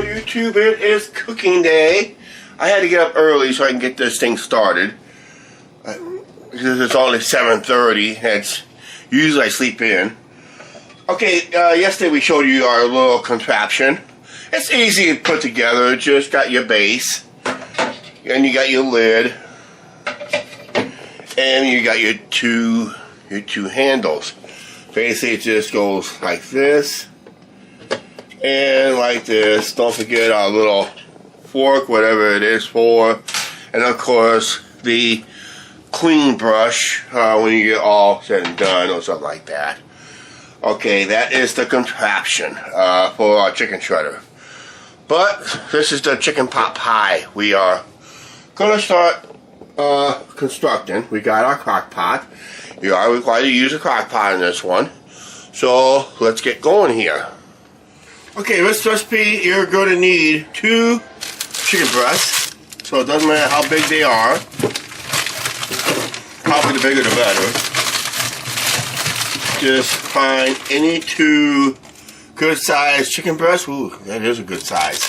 YouTube, it is cooking day. I had to get up early so I can get this thing started. Because it's only 7:30. It's usually I sleep in. Okay, yesterday we showed you our little contraption. It's easy to put together. Just got your base, and you got your lid, and you got your two handles. Basically, it just goes like this and like this. Don't forget our little fork, whatever it is for, and of course the clean brush when you get all said and done or something like that. Okay, that is the contraption for our chicken shredder. But this is the chicken pot pie we are gonna start constructing. We got our crock pot. You are required to use a crock pot in this one. So let's get going here. Okay, this recipe you're going to need 2 chicken breasts. So it doesn't matter how big they are. Probably the bigger the better. Just find any 2 good sized chicken breasts. Ooh, that is a good size.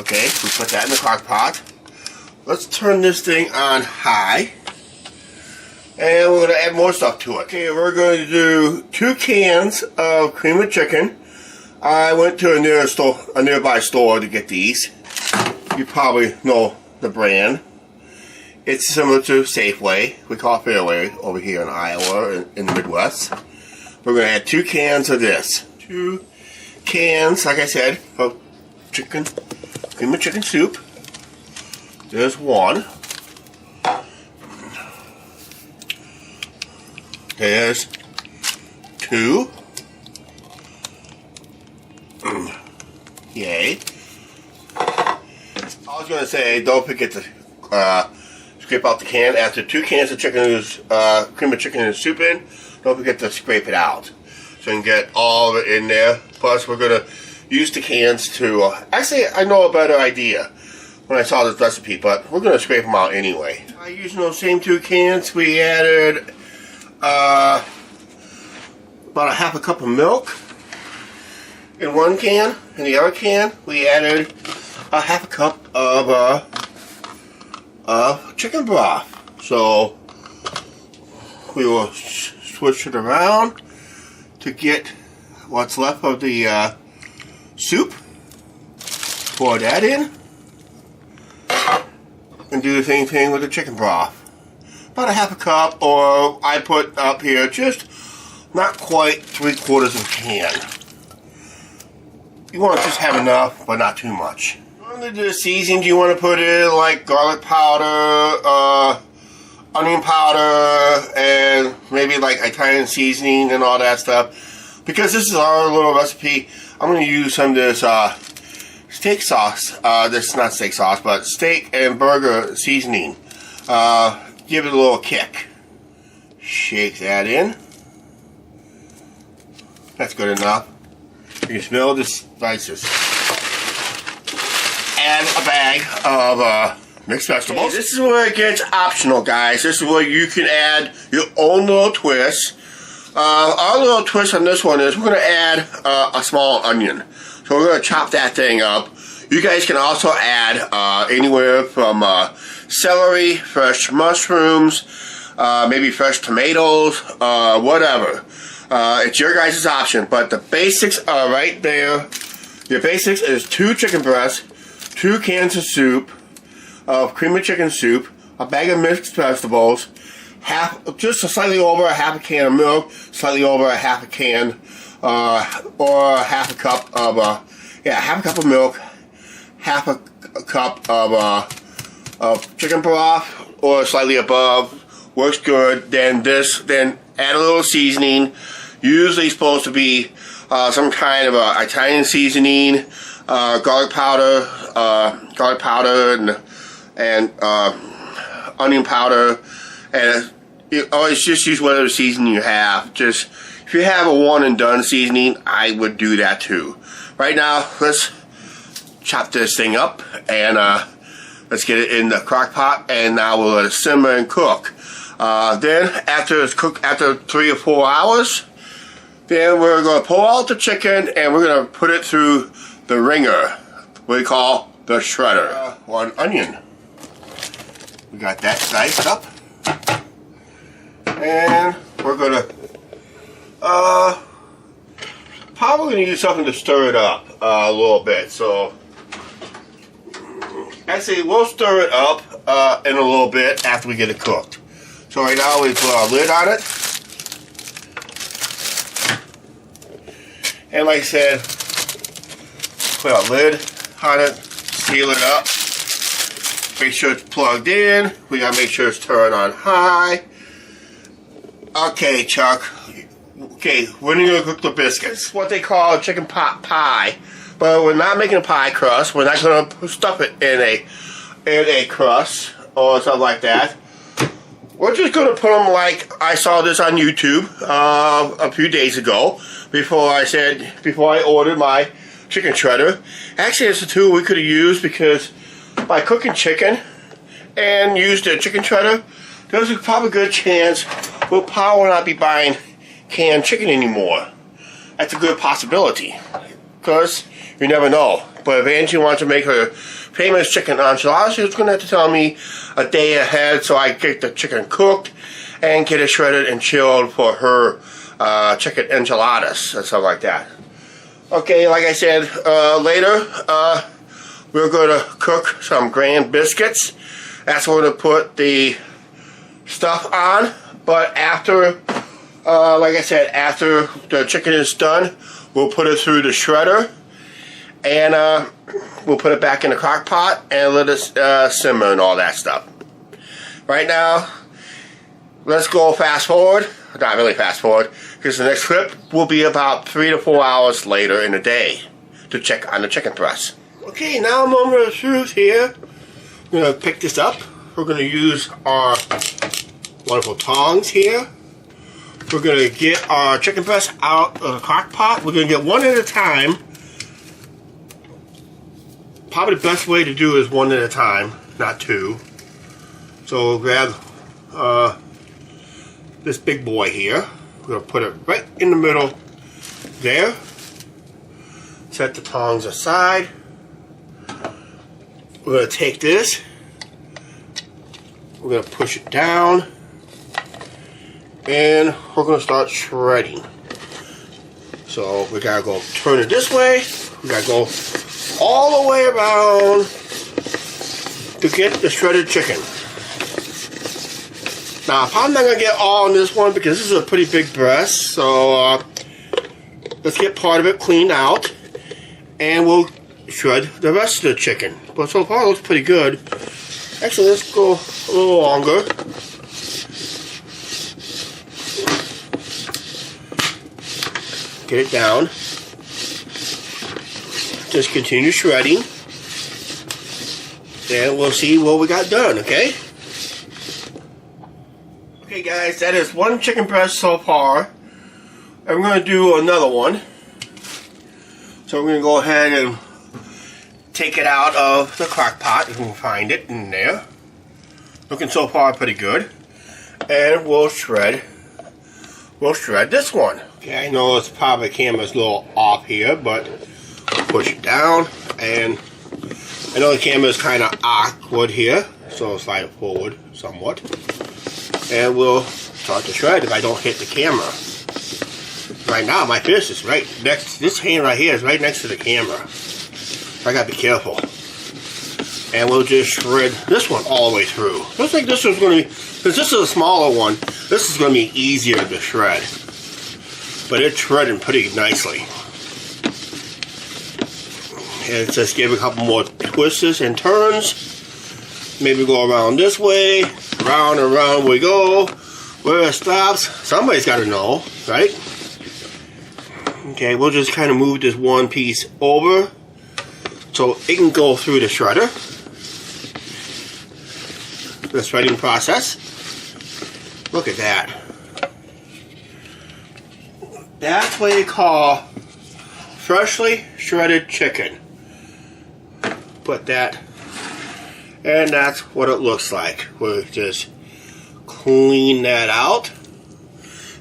Okay, we put that in the crock pot. Let's turn this thing on high. And we're going to add more stuff to it. Okay, we're going to do 2 cans of cream of chicken. I went to a nearby store to get these. You probably know the brand. It's similar to Safeway. We call it Fairway over here in Iowa, in the Midwest. We're going to add 2 cans of this. 2 cans, like I said, of cream of chicken soup. There's 1. There's 2. Yay. I was going to say, don't forget to scrape out the can. After 2 cans of cream of chicken and soup in, don't forget to scrape it out. So you can get all of it in there. Plus, we're going to use the cans to... actually, I know a better idea when I saw this recipe, but we're going to scrape them out anyway. Using those same 2 cans, we added... about a half a cup of milk in 1 can. In the other can, we added a half a cup of chicken broth. So we will switch it around to get what's left of the soup. Pour that in and do the same thing with the chicken broth. About a half a cup, or I put up here just not quite 3/4 of a can. You want to just have enough, but not too much. Under the seasoning, you want to put in like garlic powder, onion powder, and maybe like Italian seasoning and all that stuff. Because this is our little recipe, I'm going to use some of this steak sauce. This is not steak sauce, but steak and burger seasoning. Give it a little kick. Shake that in. That's good enough. You can smell the spices. Add a bag of mixed vegetables. Okay, this is where it gets optional, guys. This is where you can add your own little twist. Our little twist on this one is we're going to add a small onion. So we're going to chop that thing up. You guys can also add anywhere from celery, fresh mushrooms, maybe fresh tomatoes, whatever. It's your guys' option, but the basics are right there. Your basics is 2 chicken breasts, 2 cans of soup, of cream of chicken soup, a bag of mixed vegetables, just slightly over a half a can of milk, slightly over a half a can, or half a cup of, half a cup of milk, half a cup of chicken broth, or slightly above. Works good. Then add a little seasoning. Usually supposed to be some kind of Italian seasoning, garlic powder, and onion powder, and you always just use whatever seasoning you have. Just if you have a one and done seasoning, I would do that too. Right now, let's chop this thing up and let's get it in the crock pot, and now we'll let it simmer and cook. Then after it's cooked, after 3 or 4 hours, then we're going to pull out the chicken and we're going to put it through the ringer. what we call the shredder. One onion. We got that sliced up. And we're gonna probably gonna use something to stir it up a little bit. So actually we'll stir it up in a little bit after we get it cooked. So right now we put our lid on it. And like I said, put our lid on it, seal it up. Make sure it's plugged in. We gotta make sure it's turned on high. Okay, Chuck. Okay, when are you gonna cook the biscuits? What they call a chicken pot pie. But we're not making a pie crust. We're not gonna stuff it in a crust or something like that. We're just gonna put them like I saw this on YouTube a few days ago before I ordered my chicken shredder. Actually, it's a tool we could have used because by cooking chicken and use the chicken shredder, there's probably a good chance we'll probably not be buying canned chicken anymore. That's a good possibility, because you never know. But if Angie wants to make her famous chicken enchiladas, she's going to have to tell me a day ahead so I get the chicken cooked and get it shredded and chilled for her chicken enchiladas and stuff like that. Okay, like I said, later we're going to cook some grand biscuits. That's what we're going to put the stuff on. But after, like I said, after the chicken is done, we'll put it through the shredder. And we'll put it back in the crock pot and let it simmer and all that stuff. Right now, let's go fast forward. Not really fast forward, because the next clip will be about 3 to 4 hours later in the day to check on the chicken breast. Okay, now a moment of truth here. We're going to pick this up. We're going to use our wonderful tongs here. We're going to get our chicken breast out of the crock pot. We're going to get one at a time. Probably the best way to do is one at a time, not two. So we'll grab this big boy here. We're going to put it right in the middle there. Set the tongs aside. We're going to take this. We're going to push it down. And we're going to start shredding. So we got to go turn it this way. We got to go all the way around to get the shredded chicken. Now, I'm probably not going to get all on this one because this is a pretty big breast. So let's get part of it cleaned out and we'll shred the rest of the chicken. But so far it looks pretty good. Actually, let's go a little longer. Get it down. Just continue shredding. And we'll see what we got done, okay? Okay guys, that is one chicken breast so far. And we're going to do another one. So we're going to go ahead and take it out of the crock pot. You can find it in there. Looking so far pretty good. And we'll shred this one. Okay, I know it's probably the camera's a little off here, but push it down. And I know the camera is kind of awkward here, so I'll slide it forward somewhat. And we'll start to shred if I don't hit the camera. Right now, my fist is right next, this hand right here is right next to the camera. I gotta be careful. And we'll just shred this one all the way through. Looks like this one's gonna be, because this is a smaller one, this is gonna be easier to shred. But it's shredding pretty nicely. And just give it a couple more twists and turns. Maybe go around this way, round and round we go. Where it stops, somebody's got to know, right? Okay, we'll just kind of move this one piece over so it can go through the shredder. The shredding process. Look at that. That's what you call freshly shredded chicken. Put that. And that's what it looks like. We'll just clean that out.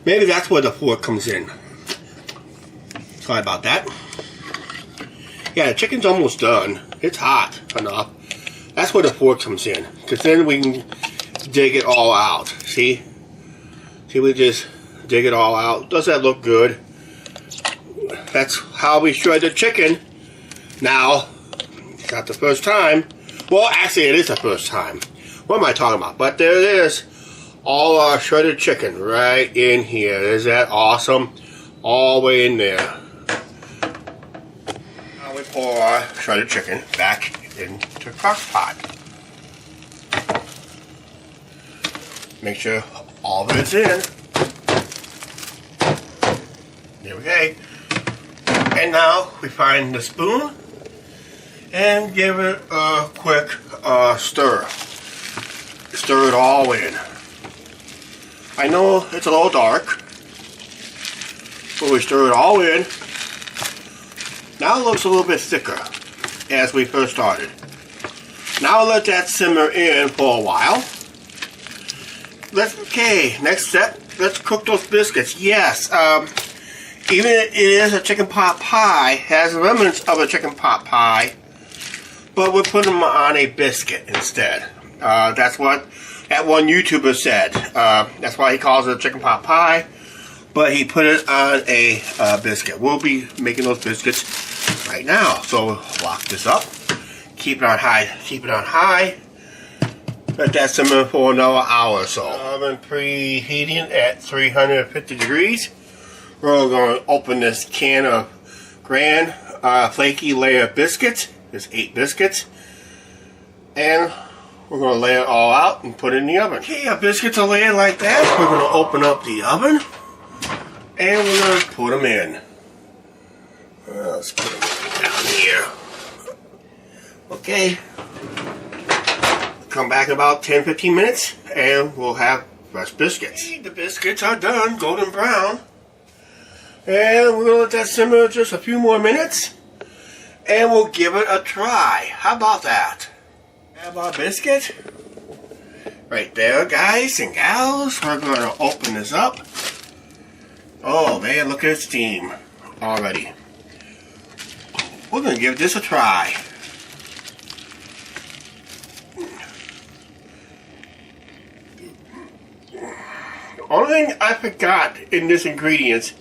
Maybe that's where the fork comes in. Sorry about that. Yeah, the chicken's almost done. It's hot enough. That's where the fork comes in, because then we can dig it all out. See? See, we just dig it all out. Does that look good? That's how we shred the chicken. Now, it's not the first time. Well, actually, it is the first time. What am I talking about? But there it is. All our shredded chicken right in here. Is that awesome? All the way in there. Now we pour our shredded chicken back into the crock pot. Make sure all of it's in. There we go. And now we find the spoon and give it a quick stir. Stir it all in. I know it's a little dark, but we stir it all in. Now it looks a little bit thicker as we first started. Now let that simmer in for a while. Okay, next step, let's cook those biscuits. Yes, even if it is a chicken pot pie, has remnants of a chicken pot pie, but we're putting them on a biscuit instead. That's what that one YouTuber said. That's why he calls it a chicken pot pie, but he put it on a biscuit. We'll be making those biscuits right now. So we'll lock this up, keep it on high, let that simmer for another hour or so. Oven preheating at 350 degrees. We're going to open this can of Grand Flaky Layer biscuits. There's 8 biscuits. And we're going to lay it all out and put it in the oven. Okay, our biscuits are laid like that. We're going to open up the oven. And we're going to put them in. Let's put them down here. Okay. Come back in about 10-15 minutes and we'll have fresh biscuits. The biscuits are done, golden brown. And we're going to let that simmer just a few more minutes. And we'll give it a try. How about that? Have our biscuit. Right there, guys and gals. We're going to open this up. Oh man, look at the steam already. We're going to give this a try. The only thing I forgot in this ingredients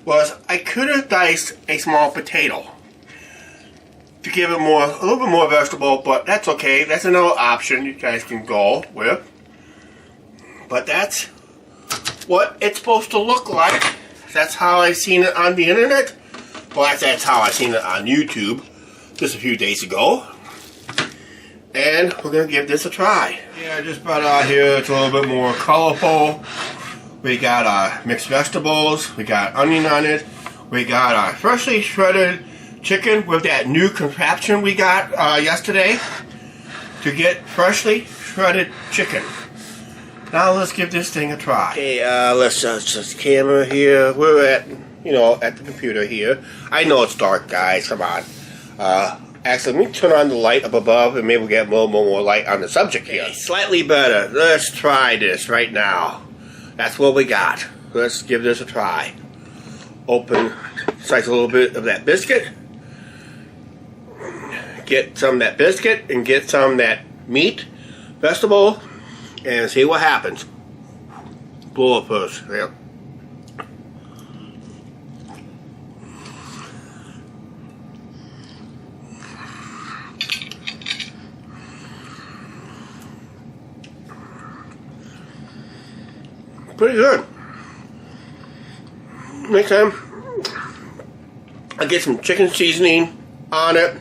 was I could have diced a small potato to give it a little bit more vegetable, but that's okay. That's another option you guys can go with. But that's what it's supposed to look like. That's how I seen it on the internet. Well, that's how I seen it on YouTube just a few days ago. And we're going to give this a try. Yeah, I just brought it out here. It's a little bit more colorful. We got our mixed vegetables. We got onion on it. We got our freshly shredded chicken with that new contraption we got yesterday to get freshly shredded chicken. Now let's give this thing a try. Okay, let's just camera here. We're at, at the computer here. I know it's dark, guys. Come on. Actually, let me turn on the light up above and maybe we'll get a little more light on the subject here. Okay, slightly better. Let's try this right now. That's what we got. Let's give this a try. Open, slice a little bit of that biscuit. Get some of that biscuit and get some of that meat, vegetable, and see what happens. Blow it first. Yep. Pretty good. Next time, I get some chicken seasoning on it.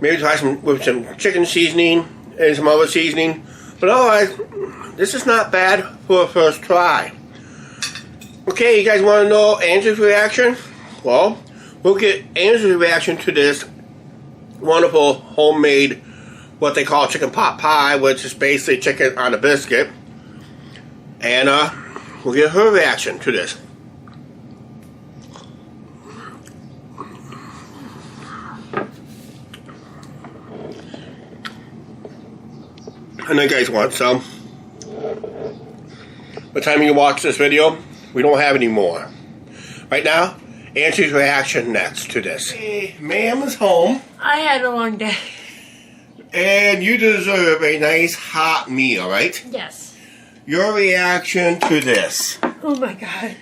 Maybe try with some chicken seasoning and some other seasoning. But otherwise, this is not bad for a first try. Okay, you guys want to know Angie's reaction? Well, we'll get Angie's reaction to this wonderful homemade, what they call chicken pot pie, which is basically chicken on a biscuit. And we'll get her reaction to this. I know you guys want some. By the time you watch this video, we don't have any more. Right now, Angie's reaction next to this. Hey, ma'am is home. I had a long day. And you deserve a nice hot meal, right? Yes. Your reaction to this. Oh my god.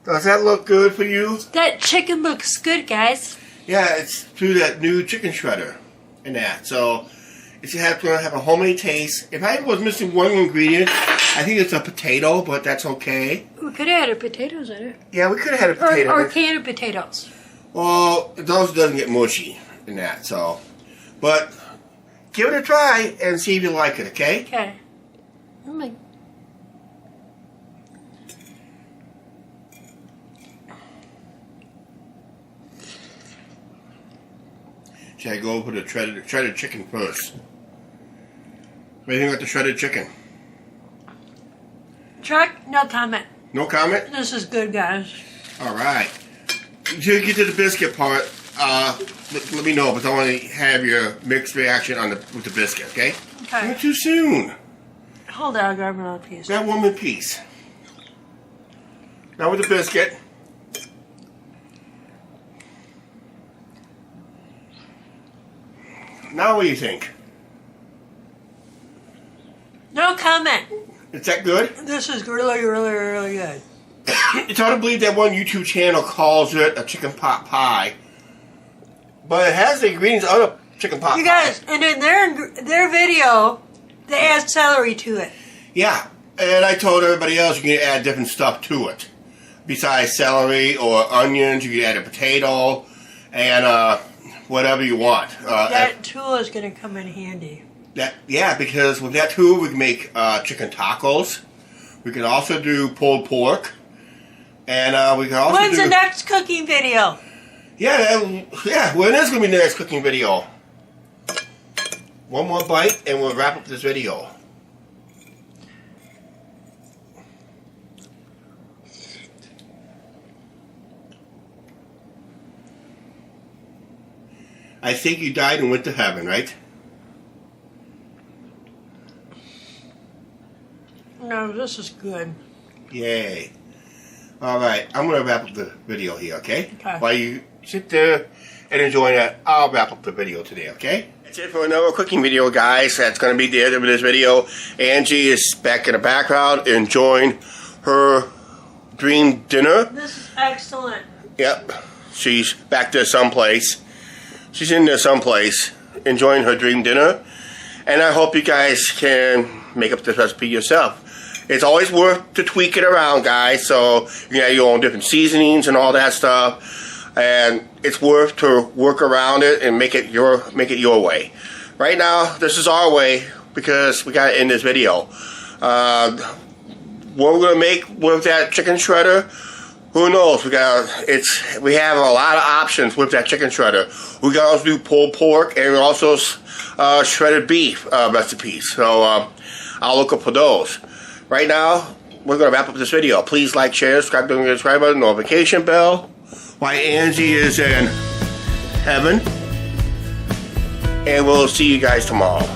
Does that look good for you? That chicken looks good, guys. Yeah, it's through that new chicken shredder and that. So it's going to have a homemade taste. If I was missing one ingredient, I think it's a potato, but that's okay. We could have added potatoes in it. Yeah, we could have had a potato. Or canned potatoes. Well, those doesn't get mushy in that, so. But give it a try and see if you like it, okay? Okay. Oh my. Should I go for the shredded chicken first? What do you think about the shredded chicken? Chuck, no comment. No comment? This is good, guys. Alright. Until you get to the biscuit part, let me know, but I want to have your mixed reaction on with the biscuit, okay? Okay. Not too soon. Hold on, I'll grab another piece. Grab one more piece. Now with the biscuit. Now what do you think? No comment. Is that good? This is really, really, really good. It's hard to believe that one YouTube channel calls it a chicken pot pie. But it has the ingredients of a chicken pot pie. You guys, and in their video, they add celery to it. Yeah, and I told everybody else you can add different stuff to it. Besides celery or onions, you can add a potato and whatever you want. That tool is going to come in handy. Yeah, because with that tool we can make chicken tacos. We can also do pulled pork. And we can also When's the next cooking video? Yeah, when is going to be the next cooking video? One more bite and we'll wrap up this video. I think you died and went to heaven, right? No, this is good. Yay. Alright, I'm going to wrap up the video here, okay? Okay. While you sit there and enjoy that, I'll wrap up the video today, okay? That's it for another cooking video, guys. That's going to be the end of this video. Angie is back in the background enjoying her dream dinner. This is excellent. Yep. She's back there someplace. She's in there someplace enjoying her dream dinner. And I hope you guys can make up this recipe yourself. It's always worth to tweak it around, guys, so you can have your own different seasonings and all that stuff. And it's worth to work around it and make it your way. Right now, this is our way because we got to end this video. What we're gonna make with that chicken shredder, who knows? We have a lot of options with that chicken shredder. We can also do pulled pork and also shredded beef recipes. So I'll look up for those. Right now, we're going to wrap up this video. Please like, share, subscribe to the subscribe button, notification bell. While Angie is in heaven. And we'll see you guys tomorrow.